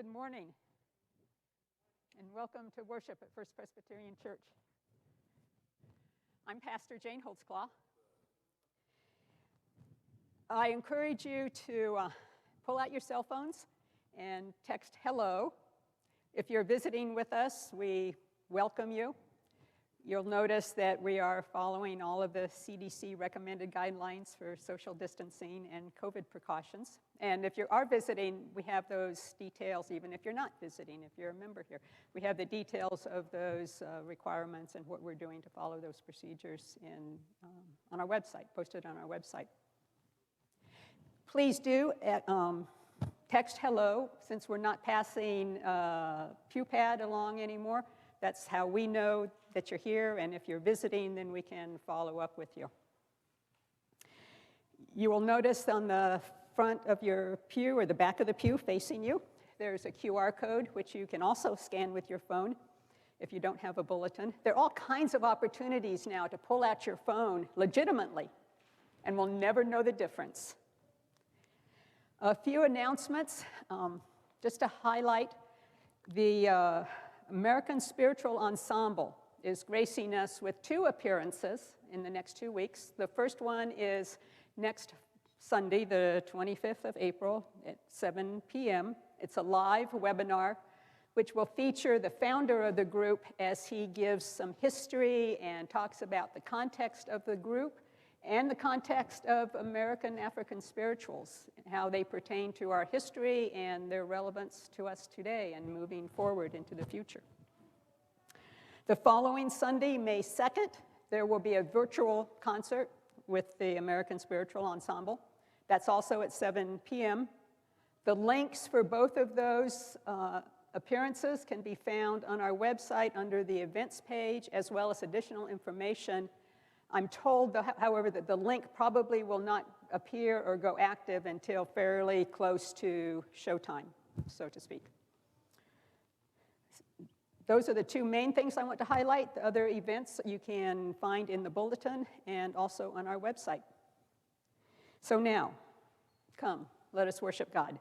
Good morning, and welcome to worship at First Presbyterian Church. I'm Pastor Jane Holtzclaw. I encourage you to pull out your cell phones and text hello. If you're visiting with us, we welcome you. You'll notice that we are following all of the CDC recommended guidelines for social distancing and COVID precautions. And if you are visiting, we have those details, even if you're not visiting, if you're a member here. We have the details of those requirements and what we're doing to follow those procedures on our website, posted on our website. Please do text hello, since we're not passing pew pad along anymore. That's how we know that you're here, and if you're visiting, then we can follow up with you. You will notice on the front of your pew, or the back of the pew facing you, there's a QR code, which you can also scan with your phone if you don't have a bulletin. There are all kinds of opportunities now to pull out your phone legitimately, and we'll never know the difference. A few announcements, just to highlight the American Spiritual Ensemble is gracing us with 2 appearances in the next 2 weeks. The first one is next Sunday, the 25th of April at 7 p.m. It's a live webinar which will feature the founder of the group as he gives some history and talks about the context of the group and the context of American African spirituals, how they pertain to our history and their relevance to us today and moving forward into the future. The following Sunday, May 2nd, there will be a virtual concert with the American Spiritual Ensemble. That's also at 7 p.m. The links for both of those appearances can be found on our website under the events page, as well as additional information. I'm told, however, that the link probably will not appear or go active until fairly close to showtime, so to speak. Those are the 2 main things I want to highlight. The other events you can find in the bulletin and also on our website. So now, come, let us worship God.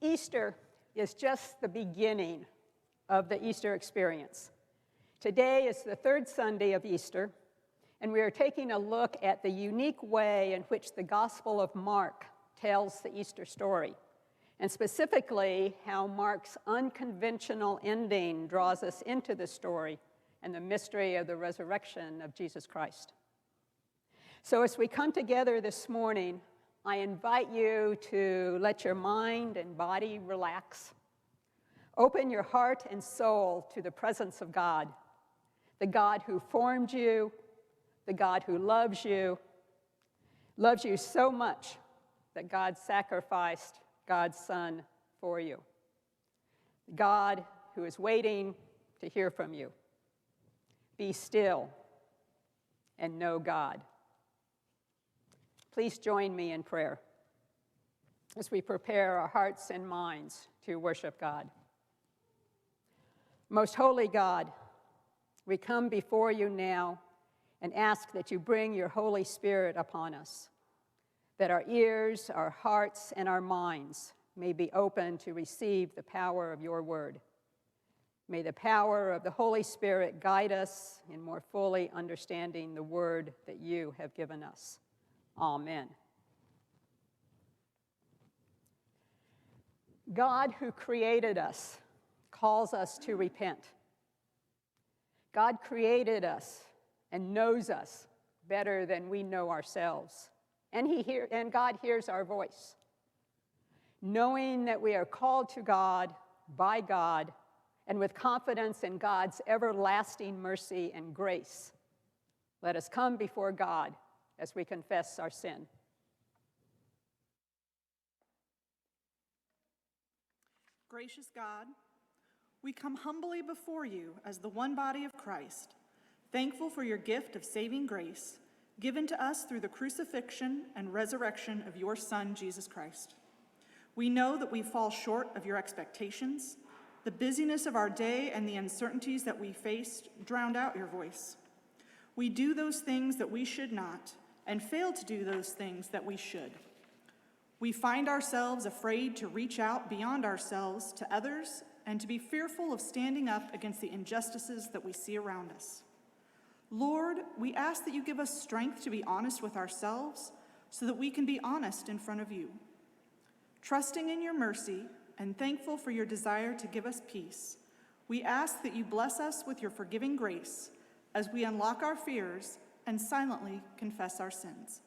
Easter is just the beginning of the Easter experience. Today is the 3rd Sunday of Easter, and we are taking a look at the unique way in which the Gospel of Mark tells the Easter story, and specifically how Mark's unconventional ending draws us into the story and the mystery of the resurrection of Jesus Christ. So as we come together this morning, I invite you to let your mind and body relax. Open your heart and soul to the presence of God, the God who formed you, the God who loves you so much that God sacrificed God's Son for you. God who is waiting to hear from you. Be still and know God. Please join me in prayer as we prepare our hearts and minds to worship God. Most holy God, we come before you now and ask that you bring your Holy Spirit upon us, that our ears, our hearts, and our minds may be open to receive the power of your word. May the power of the Holy Spirit guide us in more fully understanding the word that you have given us. Amen. God who created us calls us to repent. God created us and knows us better than we know ourselves. And God hears our voice. Knowing that we are called to God, by God, and with confidence in God's everlasting mercy and grace, let us come before God as we confess our sin. Gracious God, we come humbly before you as the one body of Christ, thankful for your gift of saving grace given to us through the crucifixion and resurrection of your Son, Jesus Christ. We know that we fall short of your expectations. The busyness of our day and the uncertainties that we faced drowned out your voice. We do those things that we should not and fail to do those things that we should. We find ourselves afraid to reach out beyond ourselves to others and to be fearful of standing up against the injustices that we see around us. Lord, we ask that you give us strength to be honest with ourselves so that we can be honest in front of you. Trusting in your mercy and thankful for your desire to give us peace, we ask that you bless us with your forgiving grace as we unlock our fears and silently confess our sins.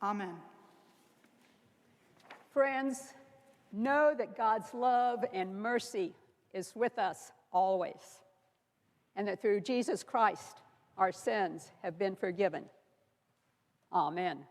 Amen. Friends, know that God's love and mercy is with us always, and that through Jesus Christ, our sins have been forgiven. Amen.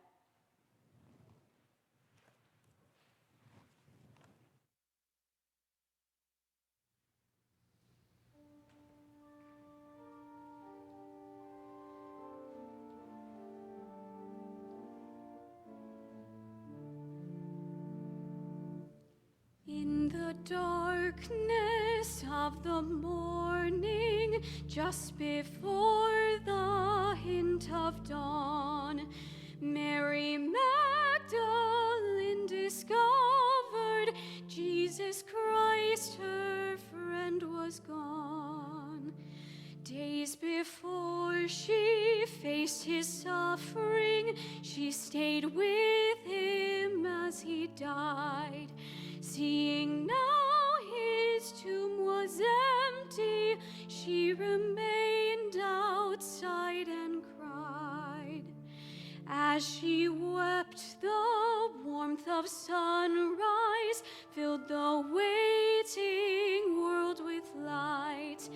In the darkness of the morning, just before the hint of dawn, Mary Magdalene discovered Jesus Christ, her friend, was gone. Days before she faced his suffering, she stayed with him as he died. Seeing now his tomb was empty, she remained outside and cried. As she wept, the warmth of sunrise filled the waiting world with light.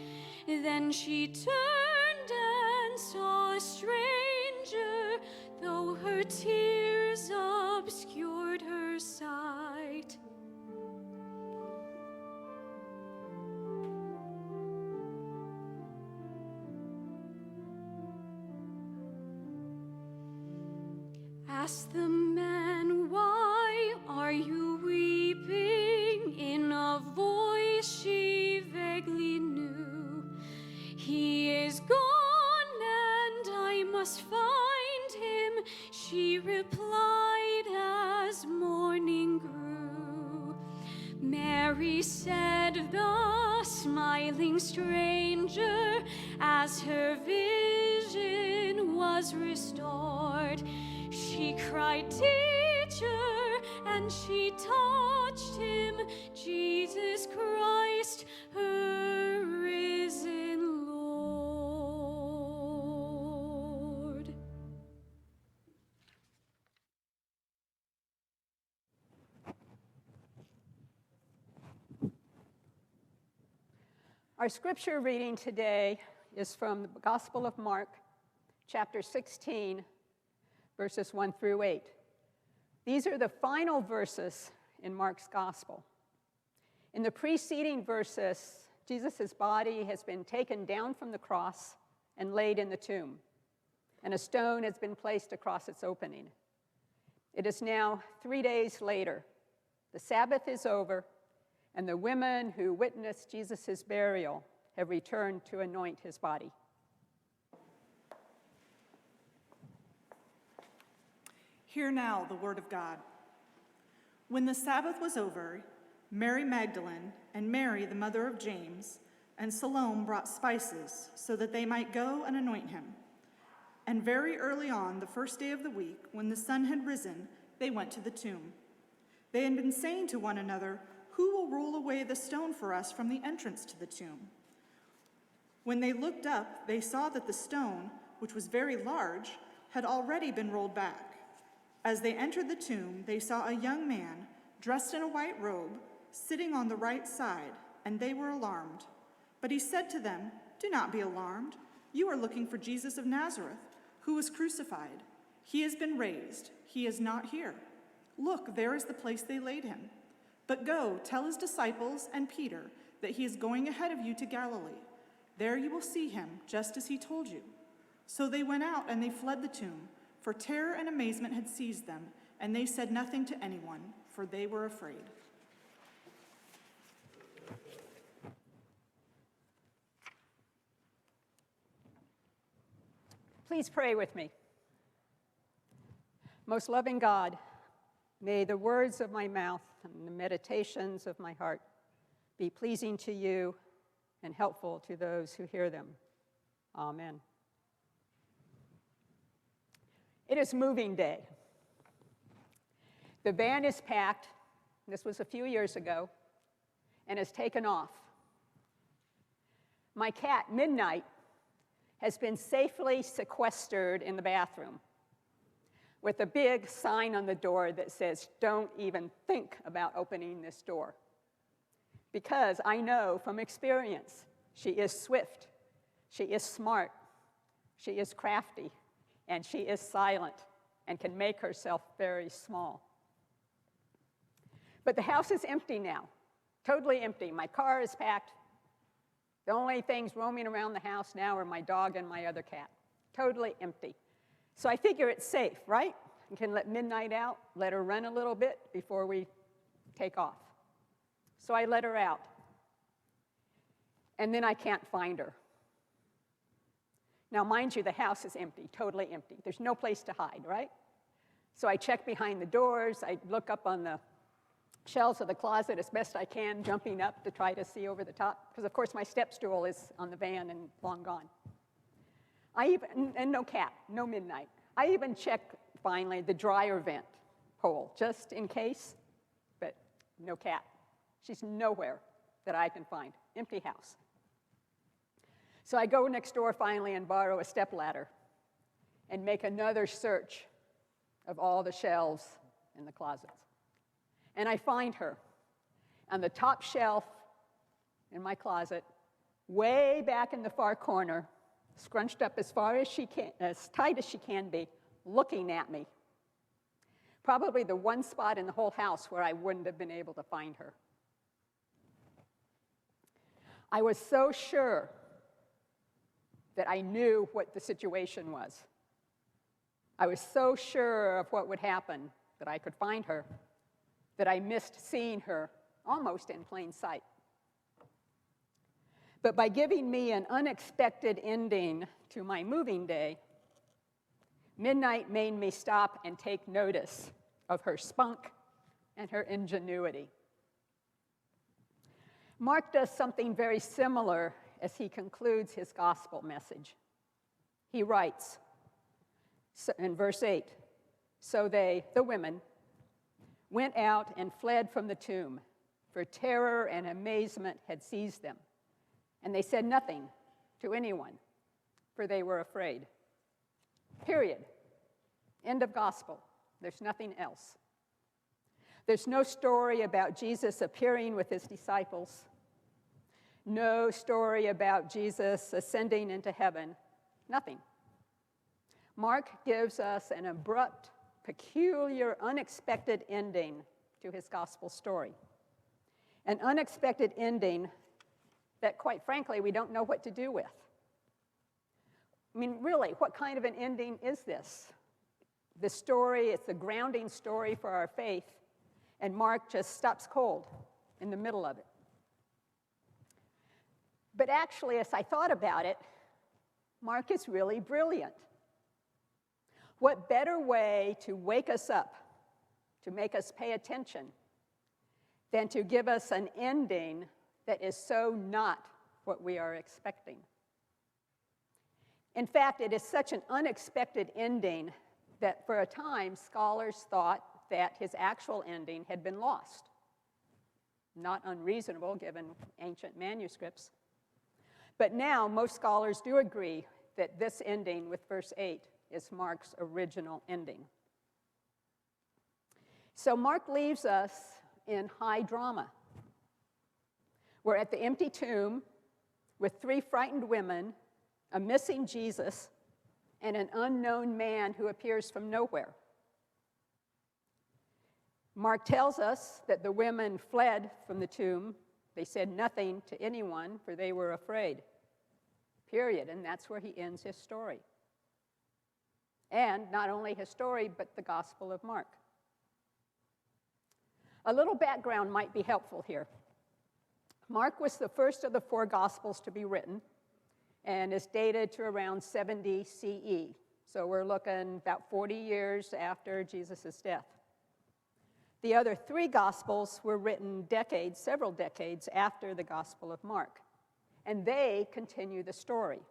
Then she turned and saw a stranger, though her tears obscured her sight. Asked the man, "Why are you weeping?" In a voice she vaguely knew. "He is gone and I must find him," she replied as morning grew. Mary said, the smiling stranger, as her vision was restored. She cried, "Teacher," and she touched him, Jesus Christ, her risen Lord. Our scripture reading today is from the Gospel of Mark, chapter 16, verses 1 through 8. These are the final verses in Mark's Gospel. In the preceding verses, Jesus' body has been taken down from the cross and laid in the tomb, and a stone has been placed across its opening. It is now 3 days later. The Sabbath is over, and the women who witnessed Jesus' burial have returned to anoint his body. Hear now the word of God. When the Sabbath was over, Mary Magdalene and Mary, the mother of James, and Salome brought spices so that they might go and anoint him. And very early on, the first day of the week, when the sun had risen, they went to the tomb. They had been saying to one another, "Who will roll away the stone for us from the entrance to the tomb?" When they looked up, they saw that the stone, which was very large, had already been rolled back. As they entered the tomb, they saw a young man, dressed in a white robe, sitting on the right side, and they were alarmed. But he said to them, "Do not be alarmed. You are looking for Jesus of Nazareth, who was crucified. He has been raised. He is not here. Look, there is the place they laid him. But go, tell his disciples and Peter that he is going ahead of you to Galilee. There you will see him, just as he told you." So they went out and they fled the tomb, for terror and amazement had seized them, and they said nothing to anyone, for they were afraid. Please pray with me. Most loving God, may the words of my mouth and the meditations of my heart be pleasing to you and helpful to those who hear them. Amen. It is moving day. The van is packed, this was a few years ago, and has taken off. My cat, Midnight, has been safely sequestered in the bathroom with a big sign on the door that says, "Don't even think about opening this door." Because I know from experience, she is swift, she is smart, she is crafty, and she is silent and can make herself very small. But the house is empty now, totally empty. My car is packed. The only things roaming around the house now are my dog and my other cat. Totally empty. So I figure it's safe, right? I can let Midnight out, let her run a little bit before we take off. So I let her out. And then I can't find her. Now, mind you, the house is empty, totally empty. There's no place to hide, right? So I check behind the doors. I look up on the shelves of the closet as best I can, jumping up to try to see over the top, because, of course, my step stool is on the van and long gone. And no cat, no Midnight. I even check, finally, the dryer vent hole, just in case, but no cat. She's nowhere that I can find. Empty house. So I go next door finally and borrow a stepladder and make another search of all the shelves in the closets. And I find her on the top shelf in my closet, way back in the far corner, scrunched up as far as she can, as tight as she can be, looking at me. Probably the one spot in the whole house where I wouldn't have been able to find her. I was so sure that I knew what the situation was. I was so sure of what would happen, that I could find her, that I missed seeing her almost in plain sight. But by giving me an unexpected ending to my moving day, Midnight made me stop and take notice of her spunk and her ingenuity. Mark does something very similar as he concludes his gospel message. He writes in verse 8, "So they, the women, went out and fled from the tomb, for terror and amazement had seized them. And they said nothing to anyone, for they were afraid. Period. End of gospel. There's nothing else. There's no story about Jesus appearing with his disciples. No story about Jesus ascending into heaven. Nothing. Mark gives us an abrupt, peculiar, unexpected ending to his gospel story. An unexpected ending that, quite frankly, we don't know what to do with. I mean, really, what kind of an ending is this? The story, it's the grounding story for our faith, and Mark just stops cold in the middle of it. But actually, as I thought about it, Mark is really brilliant. What better way to wake us up, to make us pay attention, than to give us an ending that is so not what we are expecting? In fact, it is such an unexpected ending that for a time, scholars thought that his actual ending had been lost. Not unreasonable, given ancient manuscripts. But now, most scholars do agree that this ending with verse 8 is Mark's original ending. So Mark leaves us in high drama. We're at the empty tomb with 3 frightened women, a missing Jesus, and an unknown man who appears from nowhere. Mark tells us that the women fled from the tomb. They said nothing to anyone, for they were afraid. Period. And that's where he ends his story. And not only his story, but the Gospel of Mark. A little background might be helpful here. Mark was the first of the 4 Gospels to be written and is dated to around 70 CE. So we're looking about 40 years after Jesus' death. The other 3 Gospels were written several decades after the Gospel of Mark, and they continue the story.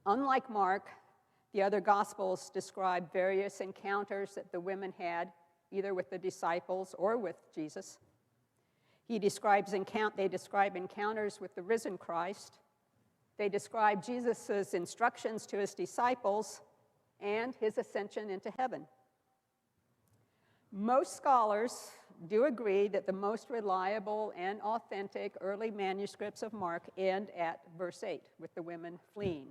Unlike Mark, the other Gospels describe various encounters that the women had, either with the disciples or with Jesus. They describe encounters with the risen Christ. They describe Jesus' instructions to his disciples and his ascension into heaven. Most scholars do agree that the most reliable and authentic early manuscripts of Mark end at verse 8, with the women fleeing.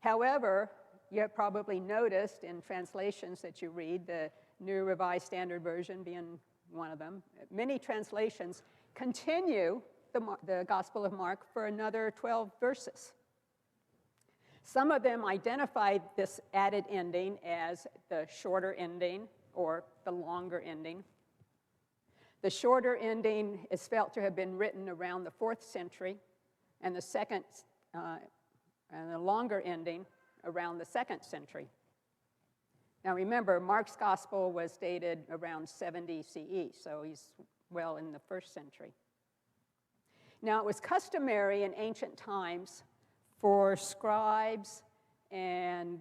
However, you have probably noticed in translations that you read, the New Revised Standard Version being one of them, many translations continue the Gospel of Mark for another 12 verses. Some of them identify this added ending as the shorter ending or the longer ending. The shorter ending is felt to have been written around the 4th century, and the longer ending around the 2nd century. Now remember, Mark's gospel was dated around 70 CE, so he's well in the 1st century. Now it was customary in ancient times for scribes and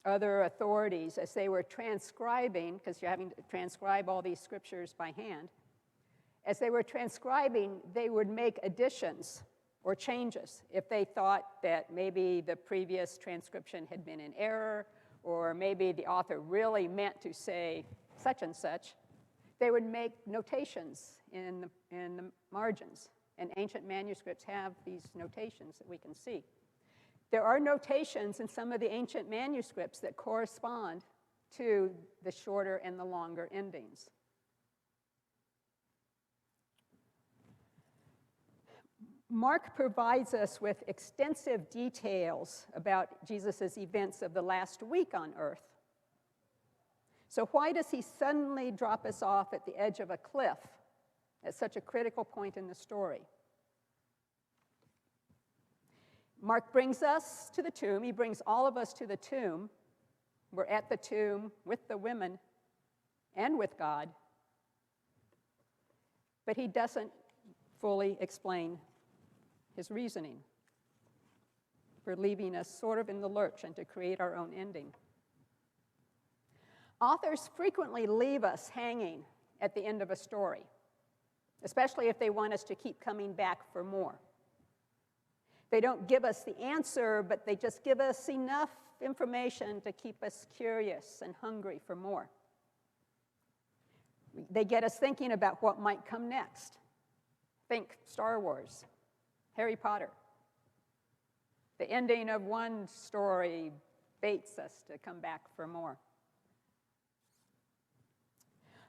other authorities, as they were transcribing, because you're having to transcribe all these scriptures by hand, as they were transcribing, they would make additions or changes if they thought that maybe the previous transcription had been in error, or maybe the author really meant to say such and such. They would make notations in the margins, and ancient manuscripts have these notations that we can see. There are notations in some of the ancient manuscripts that correspond to the shorter and the longer endings. Mark provides us with extensive details about Jesus' events of the last week on earth. So why does he suddenly drop us off at the edge of a cliff at such a critical point in the story? Mark brings us to the tomb. He brings all of us to the tomb. We're at the tomb with the women and with God. But he doesn't fully explain his reasoning for leaving us sort of in the lurch and to create our own ending. Authors frequently leave us hanging at the end of a story, especially if they want us to keep coming back for more. They don't give us the answer, but they just give us enough information to keep us curious and hungry for more. They get us thinking about what might come next. Think Star Wars, Harry Potter. The ending of one story baits us to come back for more.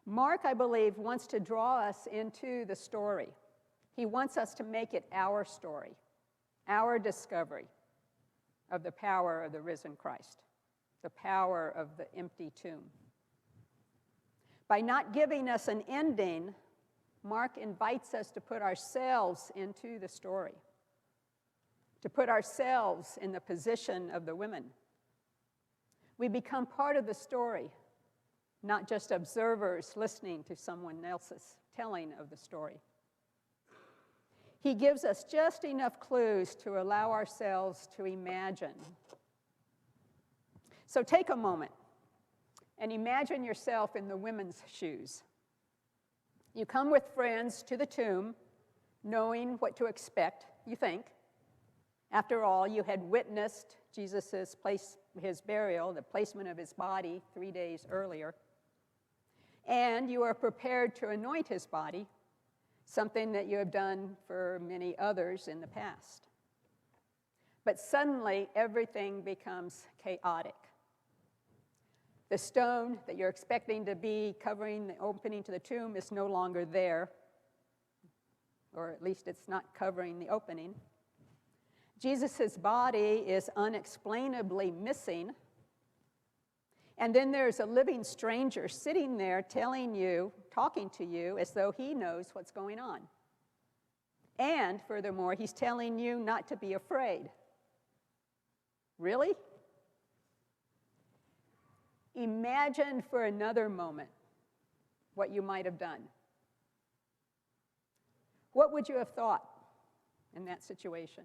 Mark, I believe, wants to draw us into the story. He wants us to make it our story, our discovery of the power of the risen Christ, the power of the empty tomb. By not giving us an ending, Mark invites us to put ourselves into the story, to put ourselves in the position of the women. We become part of the story, not just observers listening to someone else's telling of the story. He gives us just enough clues to allow ourselves to imagine. So take a moment and imagine yourself in the women's shoes. You come with friends to the tomb, knowing what to expect, you think. After all, you had witnessed Jesus' his burial, the placement of his body 3 days earlier. And you are prepared to anoint his body, something that you have done for many others in the past. But suddenly, everything becomes chaotic. The stone that you're expecting to be covering the opening to the tomb is no longer there, or at least it's not covering the opening. Jesus' body is unexplainably missing. And then there's a living stranger sitting there telling you, talking to you, as though he knows what's going on. And furthermore, he's telling you not to be afraid. Really? Imagine for another moment what you might have done. What would you have thought in that situation?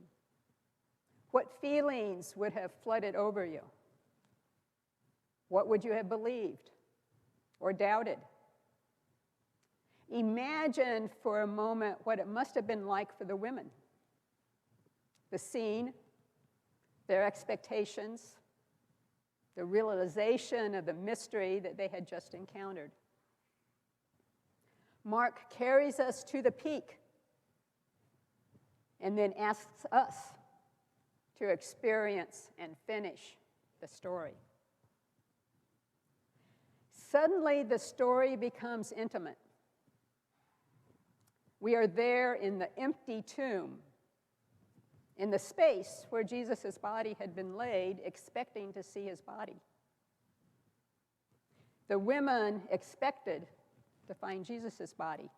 What feelings would have flooded over you? What would you have believed or doubted? Imagine for a moment what it must have been like for the women. The scene, their expectations, the realization of the mystery that they had just encountered. Mark carries us to the peak and then asks us to experience and finish the story. Suddenly, the story becomes intimate. We are there in the empty tomb, in the space where Jesus' body had been laid, expecting to see his body. The women expected to find Jesus' body,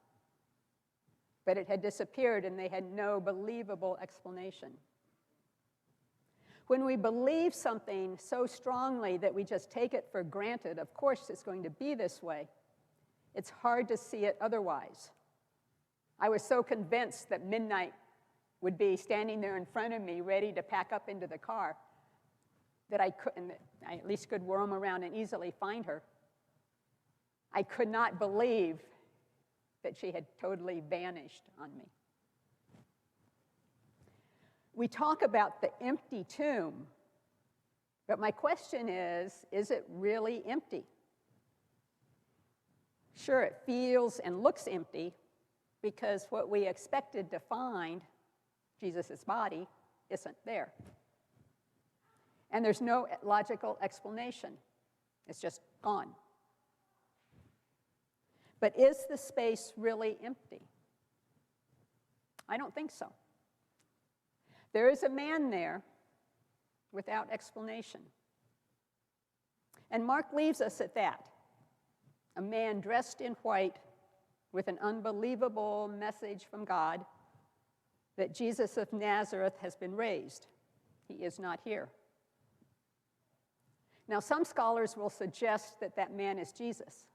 but it had disappeared and they had no believable explanation. When we believe something so strongly that we just take it for granted, of course it's going to be this way, it's hard to see it otherwise. I was so convinced that midnight would be standing there in front of me, ready to pack up into the car, that I at least could roam around and easily find her. I could not believe that she had totally vanished on me. We talk about the empty tomb, but my question is it really empty? Sure, it feels and looks empty because what we expected to find, Jesus' body, isn't there. And there's no logical explanation. It's just gone. But is the space really empty? I don't think so. There is a man there without explanation. And Mark leaves us at that. A man dressed in white with an unbelievable message from God that Jesus of Nazareth has been raised. He is not here. Now, some scholars will suggest that that man is Jesus.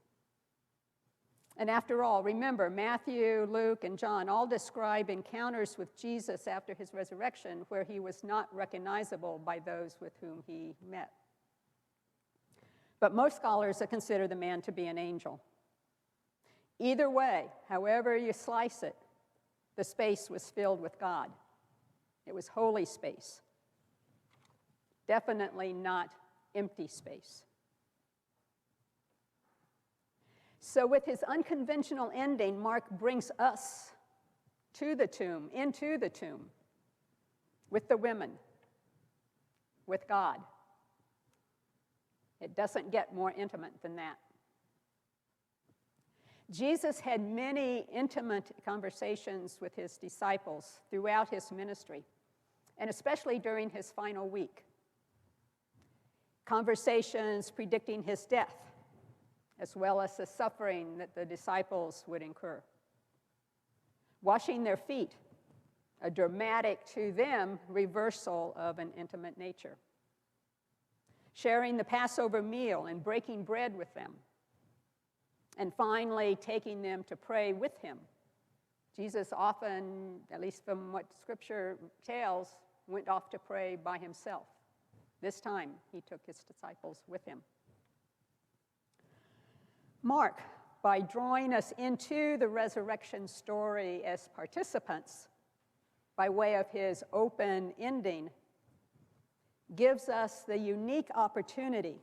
And after all, remember, Matthew, Luke, and John all describe encounters with Jesus after his resurrection where he was not recognizable by those with whom he met. But most scholars consider the man to be an angel. Either way, however you slice it, the space was filled with God. It was holy space. Definitely not empty space. So with his unconventional ending, Mark brings us to the tomb, into the tomb, with the women, with God. It doesn't get more intimate than that. Jesus had many intimate conversations with his disciples throughout his ministry, and especially during his final week. Conversations predicting his death, as well as the suffering that the disciples would incur. Washing their feet, a dramatic, to them, reversal of an intimate nature. Sharing the Passover meal and breaking bread with them. And finally, taking them to pray with him. Jesus often, at least from what Scripture tells, went off to pray by himself. This time, he took his disciples with him. Mark, by drawing us into the resurrection story as participants, by way of his open ending, gives us the unique opportunity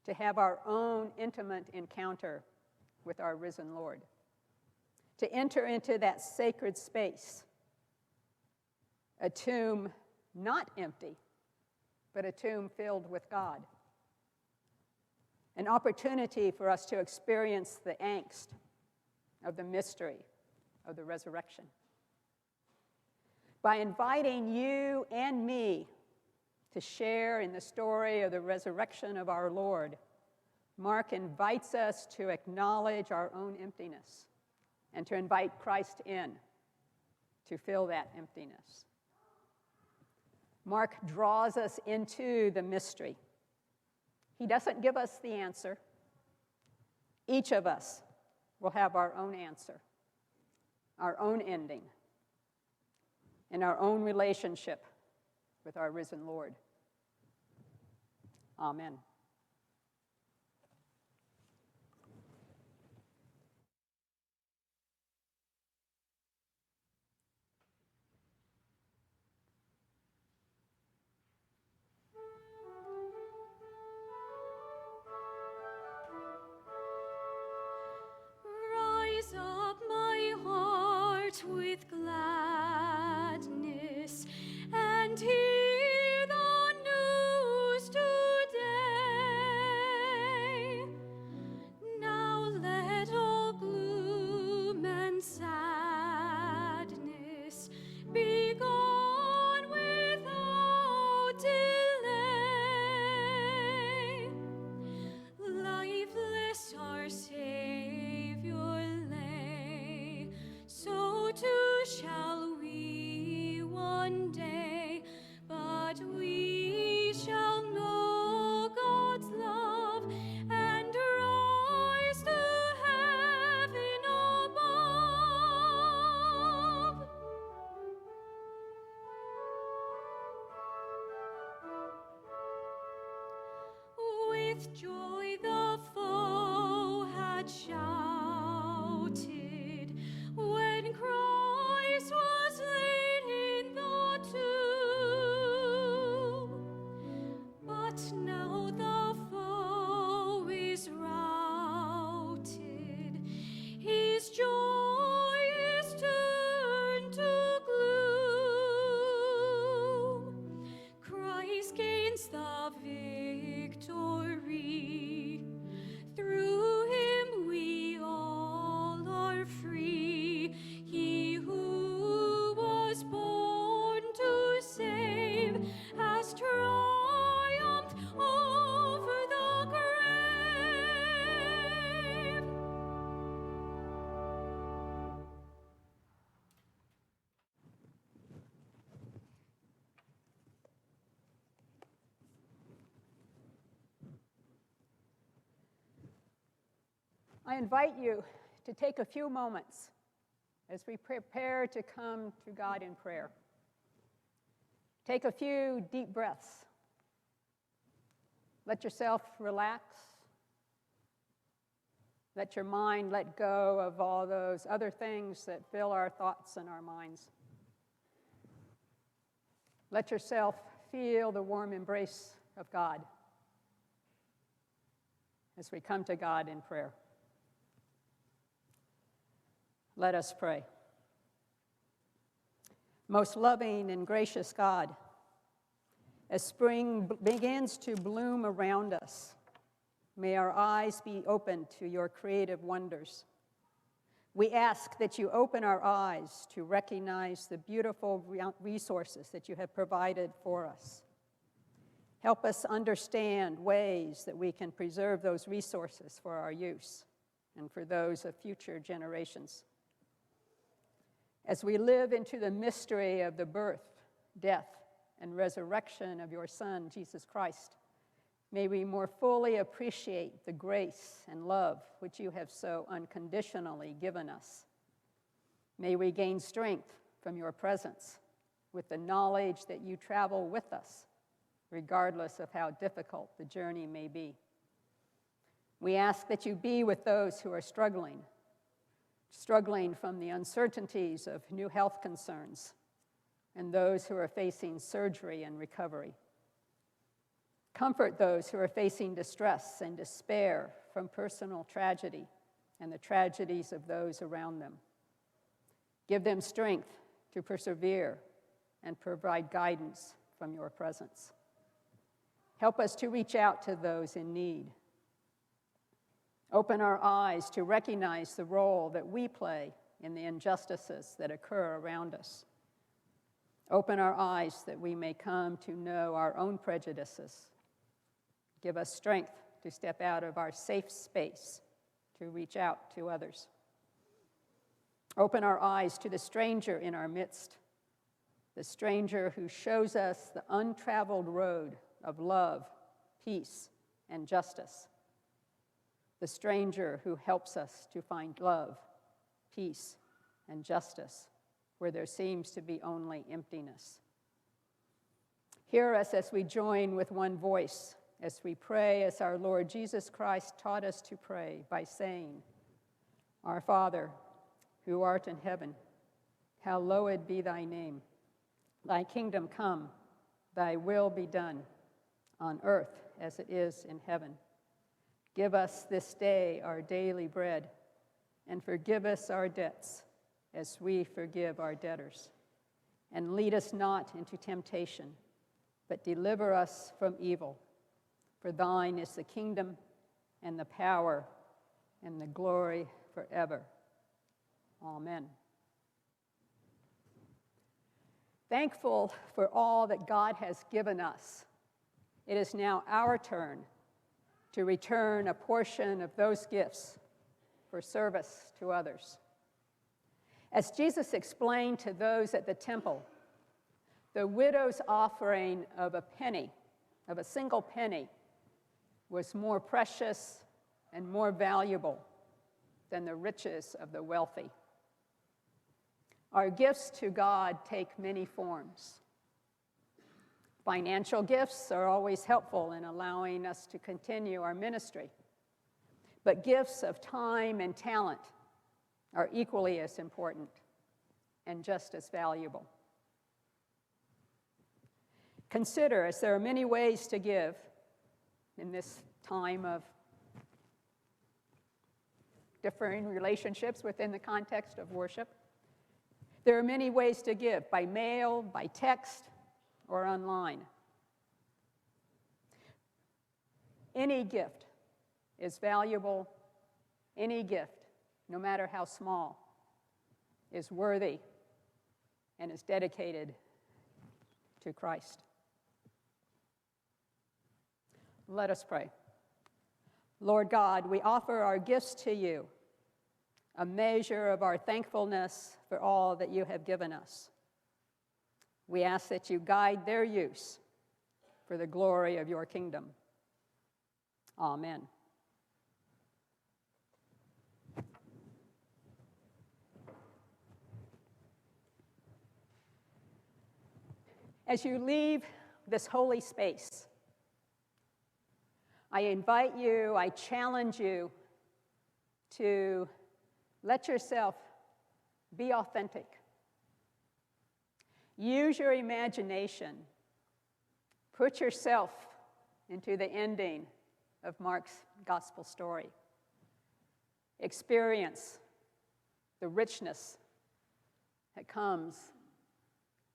to have our own intimate encounter with our risen Lord, to enter into that sacred space, a tomb not empty, but a tomb filled with God. An opportunity for us to experience the angst of the mystery of the resurrection. By inviting you and me to share in the story of the resurrection of our Lord, Mark invites us to acknowledge our own emptiness and to invite Christ in to fill that emptiness. Mark draws us into the mystery. He doesn't give us the answer. Each of us will have our own answer, our own ending, and our own relationship with our risen Lord. Amen. Rise up, my heart, with gladness, and hear the news today. Now let all gloom and sadness be gone without delay. Lifeless our Savior lay, so too shall we one day, but we shall know God's love and rise to heaven above. With joy the foe had shouted when Christ was laid in the tomb. But now the foe is routed, his joy is turned to gloom. Christ gains the victory. Through him we all are free. He who was born to save has triumphed over the grave. I invite you to take a few moments as we prepare to come to God in prayer. Take a few deep breaths. Let yourself relax Let your mind let go of all those other things that fill our thoughts and our minds. Let yourself feel the warm embrace of God as we come to God in prayer. Let us pray. Most loving and gracious God, as spring begins to bloom around us, may our eyes be open to your creative wonders. We ask that you open our eyes to recognize the beautiful resources that you have provided for us. Help us understand ways that we can preserve those resources for our use and for those of future generations. As we live into the mystery of the birth, death, and resurrection of your Son, Jesus Christ, may we more fully appreciate the grace and love which you have so unconditionally given us. May we gain strength from your presence with the knowledge that you travel with us, regardless of how difficult the journey may be. We ask that you be with those who are struggling from the uncertainties of new health concerns, and those who are facing surgery and recovery. Comfort those who are facing distress and despair from personal tragedy and the tragedies of those around them. Give them strength to persevere and provide guidance from your presence. Help us to reach out to those in need. Open our eyes to recognize the role that we play in the injustices that occur around us. Open our eyes that we may come to know our own prejudices. Give us strength to step out of our safe space to reach out to others. Open our eyes to the stranger in our midst, the stranger who shows us the untraveled road of love, peace, and justice. The stranger who helps us to find love, peace, and justice where there seems to be only emptiness. Hear us as we join with one voice, as we pray as our Lord Jesus Christ taught us to pray by saying, Our Father, who art in heaven, hallowed be thy name. Thy kingdom come, thy will be done, on earth as it is in heaven. Give us this day our daily bread, and forgive us our debts, as we forgive our debtors. And lead us not into temptation, but deliver us from evil. For thine is the kingdom, and the power, and the glory forever. Amen. Thankful for all that God has given us, it is now our turn to return a portion of those gifts for service to others. As Jesus explained to those at the temple, the widow's offering of a single penny, was more precious and more valuable than the riches of the wealthy. Our gifts to God take many forms. Financial gifts are always helpful in allowing us to continue our ministry, but gifts of time and talent are equally as important and just as valuable. Consider, as there are many ways to give in this time of differing relationships within the context of worship, there are many ways to give, by mail, by text, or online. Any gift is valuable. Any gift, no matter how small, is worthy and is dedicated to Christ. Let us pray. Lord God, we offer our gifts to you, a measure of our thankfulness for all that you have given us. We ask that you guide their use for the glory of your kingdom. Amen. As you leave this holy space, I invite you, I challenge you to let yourself be authentic. Use your imagination. Put yourself into the ending of Mark's gospel story. Experience the richness that comes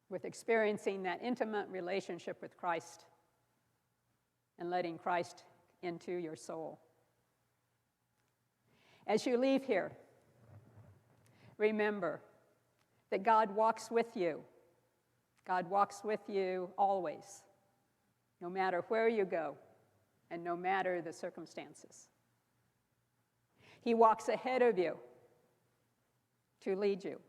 with experiencing that intimate relationship with Christ and letting Christ into your soul. As you leave here, remember that God walks with you. God walks with you always, no matter where you go and no matter the circumstances. He walks ahead of you to lead you.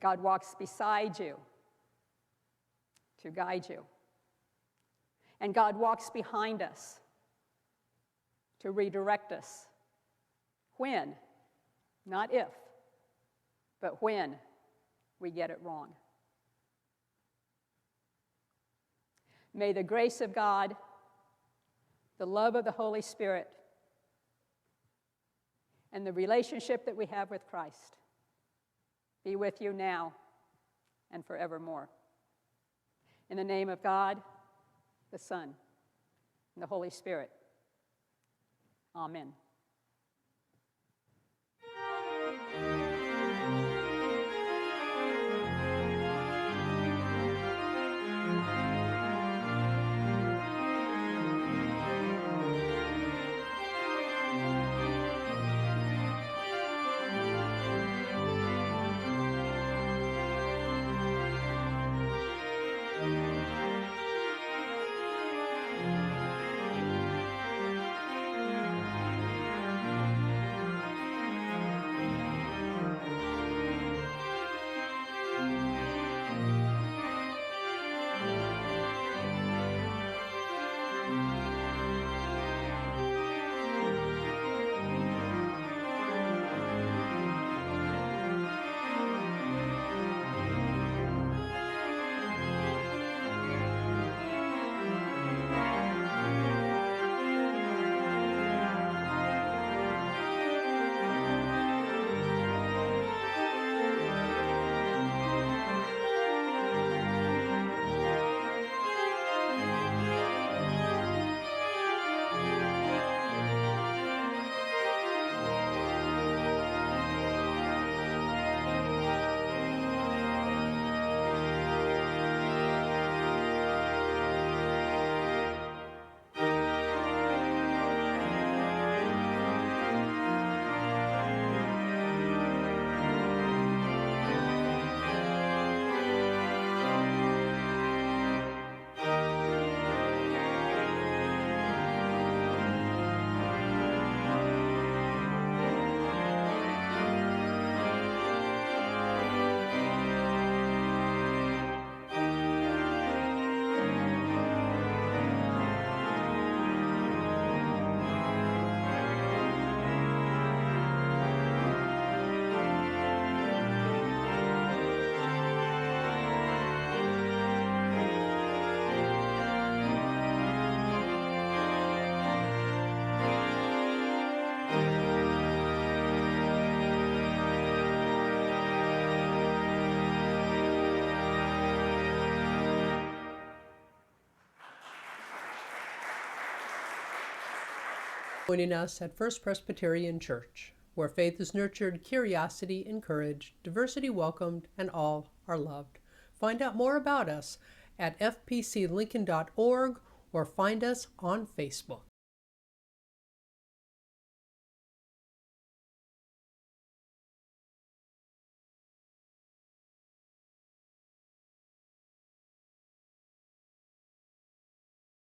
God walks beside you to guide you. And God walks behind us to redirect us when, not if, but when we get it wrong. May the grace of God, the love of the Holy Spirit, and the relationship that we have with Christ be with you now and forevermore. In the name of God, the Son, and the Holy Spirit. Amen. Joining us at First Presbyterian Church, where faith is nurtured, curiosity encouraged, diversity welcomed, and all are loved. Find out more about us at fpclincoln.org or find us on Facebook.